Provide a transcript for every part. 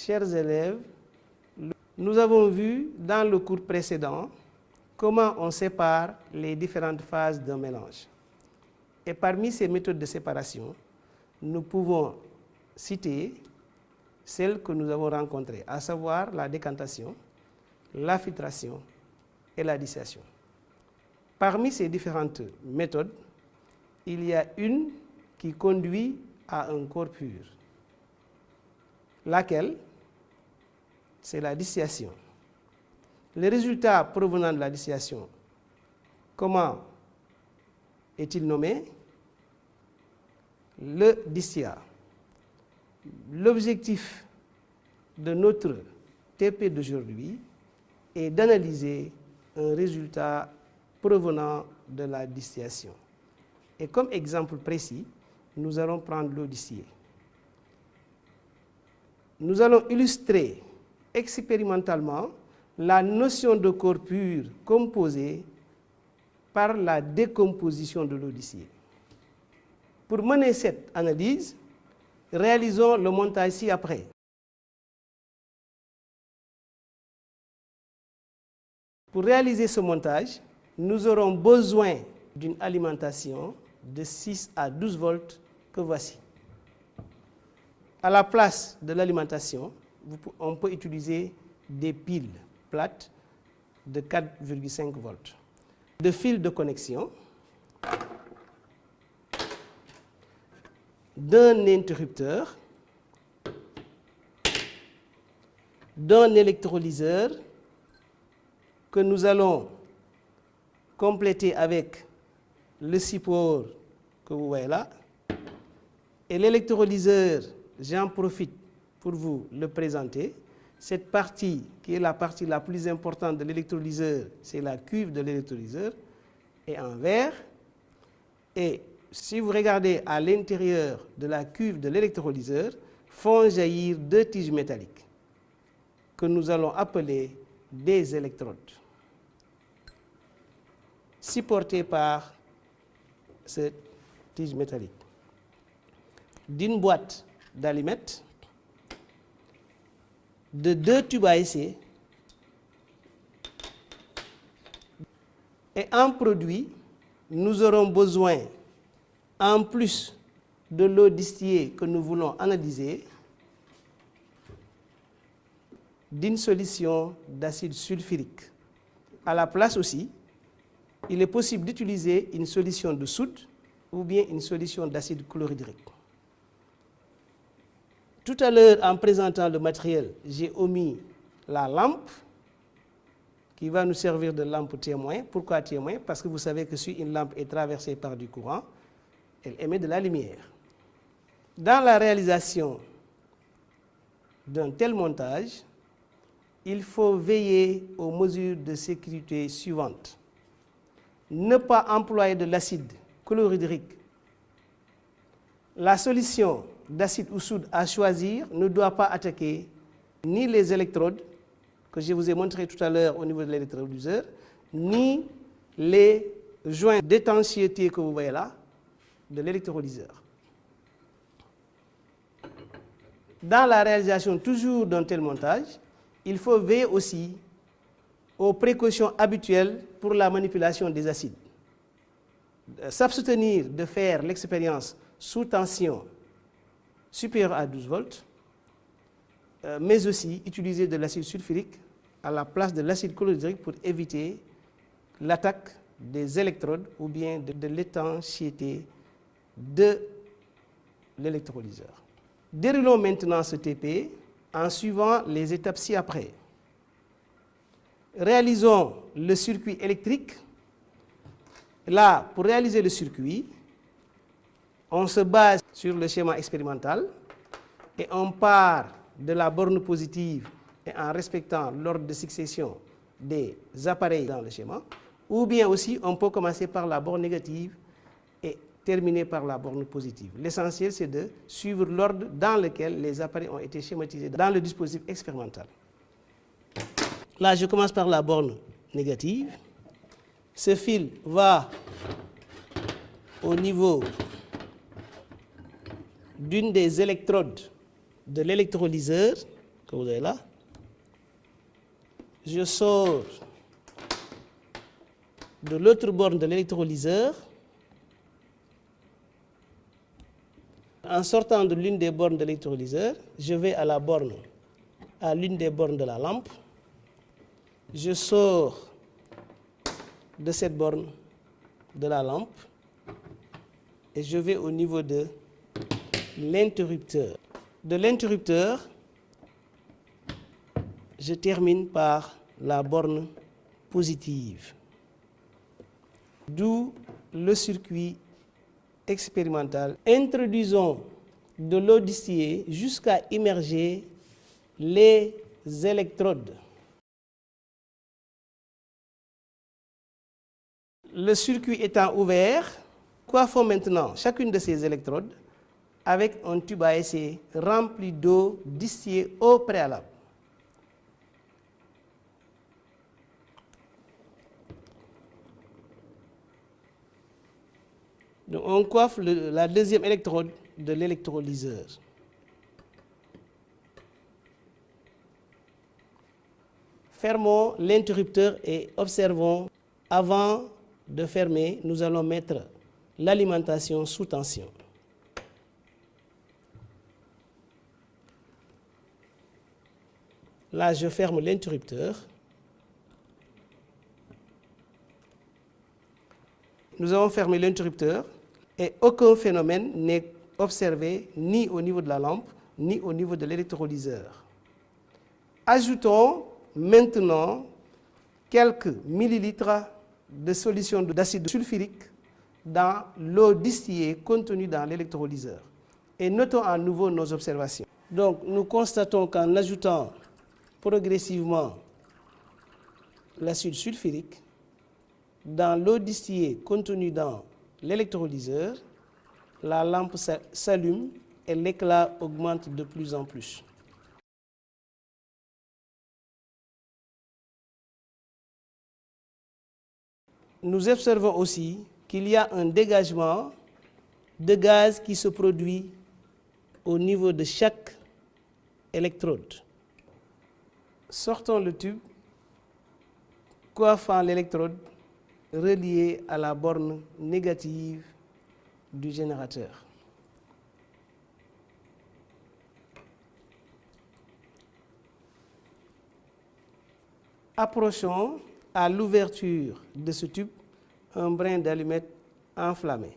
Chers élèves, nous avons vu dans le cours précédent comment on sépare les différentes phases d'un mélange. Et parmi ces méthodes de séparation, nous pouvons citer celles que nous avons rencontrées, à savoir la décantation, la filtration et la distillation. Parmi ces différentes méthodes, il y a une qui conduit à un corps pur. Laquelle? C'est la distillation. Le résultat provenant de la distillation, comment est-il nommé? Le distillat. L'objectif de notre TP d'aujourd'hui est d'analyser un résultat provenant de la distillation. Et comme exemple précis, nous allons prendre l'eau distillée. Nous allons illustrer expérimentalement la notion de corps pur composée par la décomposition de l'eau distillée. Pour mener cette analyse, réalisons le montage ci-après. Pour réaliser ce montage, nous aurons besoin d'une alimentation de 6 à 12 volts que voici. À la place de l'alimentation, on peut utiliser des piles plates de 4,5 volts. De fils de connexion, d'un interrupteur, d'un électrolyseur que nous allons compléter avec le support que vous voyez là. Et l'électrolyseur, j'en profite pour vous le présenter. Cette partie, qui est la partie la plus importante de l'électrolyseur, c'est la cuve de l'électrolyseur, est en verre. Et si vous regardez à l'intérieur de la cuve de l'électrolyseur, font jaillir deux tiges métalliques que nous allons appeler des électrodes, supportées par cette tige métallique. D'une boîte d'allumettes, de deux tubes à essai et en produit, nous aurons besoin, en plus de l'eau distillée que nous voulons analyser, d'une solution d'acide sulfurique. À la place aussi, il est possible d'utiliser une solution de soude ou bien une solution d'acide chlorhydrique. Tout à l'heure, en présentant le matériel, j'ai omis la lampe qui va nous servir de lampe témoin. Pourquoi témoin? Parce que vous savez que si une lampe est traversée par du courant, elle émet de la lumière. Dans la réalisation d'un tel montage, il faut veiller aux mesures de sécurité suivantes. Ne pas employer de l'acide chlorhydrique. La solution d'acide ou soude à choisir ne doit pas attaquer ni les électrodes que je vous ai montré tout à l'heure au niveau de l'électrolyseur, ni les joints d'étanchéité que vous voyez là de l'électrolyseur. Dans la réalisation toujours d'un tel montage, il faut veiller aussi aux précautions habituelles pour la manipulation des acides. S'abstenir de faire l'expérience sous tension supérieure à 12 volts, mais aussi utiliser de l'acide sulfurique à la place de l'acide chlorhydrique pour éviter l'attaque des électrodes ou bien de l'étanchéité de l'électrolyseur. Déroulons maintenant ce TP en suivant les étapes ci-après. Réalisons le circuit électrique. Là, pour réaliser le circuit, on se base sur le schéma expérimental et on part de la borne positive et en respectant l'ordre de succession des appareils dans le schéma, ou bien aussi on peut commencer par la borne négative et terminer par la borne positive. L'essentiel, c'est de suivre l'ordre dans lequel les appareils ont été schématisés dans le dispositif expérimental. Là, je commence par la borne négative. Ce fil va au niveau d'une des électrodes de l'électrolyseur que que vous avez là. Je sors de l'autre borne de l'électrolyseur. En sortant de l'une des bornes de l'électrolyseur, je vais à l'une des bornes de la lampe. Je sors de cette borne de la lampe et je vais au niveau de l'interrupteur. De l'interrupteur, je termine par la borne positive. D'où le circuit expérimental. Introduisons de l'eau distillée jusqu'à immerger les électrodes. Le circuit étant ouvert, coiffons maintenant chacune de ces électrodes avec un tube à essai rempli d'eau distillée au préalable. Donc on coiffe la deuxième électrode de l'électrolyseur. Fermons l'interrupteur et observons. Avant de fermer, nous allons mettre l'alimentation sous tension. Là, je ferme l'interrupteur. Nous avons fermé l'interrupteur et aucun phénomène n'est observé ni au niveau de la lampe, ni au niveau de l'électrolyseur. Ajoutons maintenant quelques millilitres de solution d'acide sulfurique dans l'eau distillée contenue dans l'électrolyseur. Et notons à nouveau nos observations. Donc, nous constatons qu'en ajoutant progressivement l'acide sulfurique dans l'eau distillée contenue dans l'électrolyseur, la lampe s'allume et l'éclat augmente de plus en plus. Nous observons aussi qu'il y a un dégagement de gaz qui se produit au niveau de chaque électrode. Sortons le tube, coiffant l'électrode reliée à la borne négative du générateur. Approchons à l'ouverture de ce tube un brin d'allumette enflammé.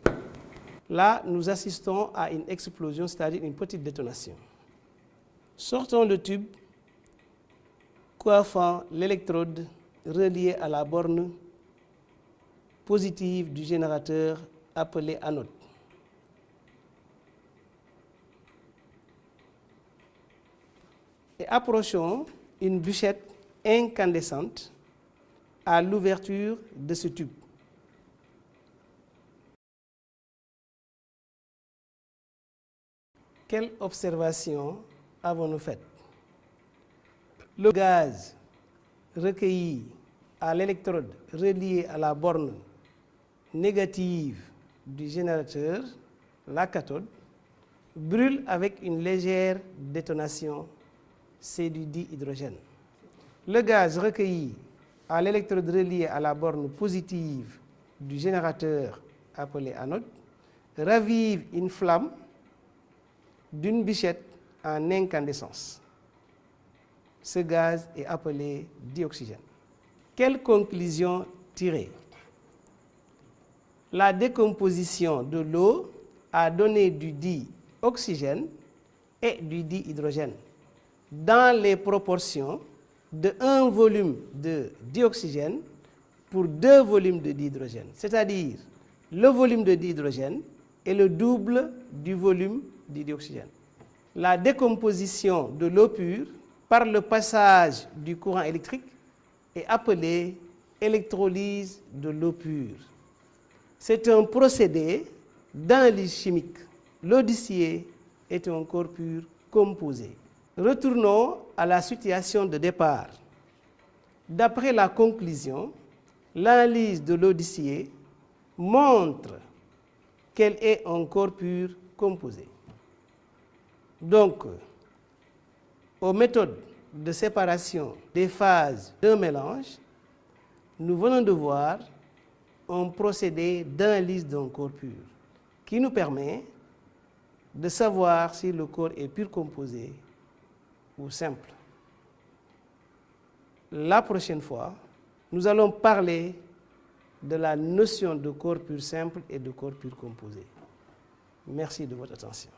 Là, nous assistons à une explosion, c'est-à-dire une petite détonation. Sortons le tube, coiffant l'électrode reliée à la borne positive du générateur appelée anode. Et approchons une bûchette incandescente à l'ouverture de ce tube. Quelle observation avons-nous faite? Le gaz recueilli à l'électrode reliée à la borne négative du générateur, la cathode, brûle avec une légère détonation, c'est du dihydrogène. Le gaz recueilli à l'électrode reliée à la borne positive du générateur appelé anode ravive une flamme d'une bûchette en incandescence. Ce gaz est appelé dioxygène. Quelle conclusion tirer? La décomposition de l'eau a donné du dioxygène et du dihydrogène dans les proportions de 1 volume de dioxygène pour 2 volumes de dihydrogène. C'est-à-dire, le volume de dihydrogène est le double du volume du dioxygène. La décomposition de l'eau pure par le passage du courant électrique est appelée électrolyse de l'eau pure. C'est un procédé d'analyse chimique. L'eau distillée est un corps pur composé. Retournons à la situation de départ. D'après la conclusion, l'analyse de l'eau distillée montre qu'elle est un corps pur composé. Donc, aux méthodes de séparation des phases d'un mélange, nous venons de voir un procédé d'analyse d'un corps pur qui nous permet de savoir si le corps est pur composé ou simple. La prochaine fois, nous allons parler de la notion de corps pur simple et de corps pur composé. Merci de votre attention.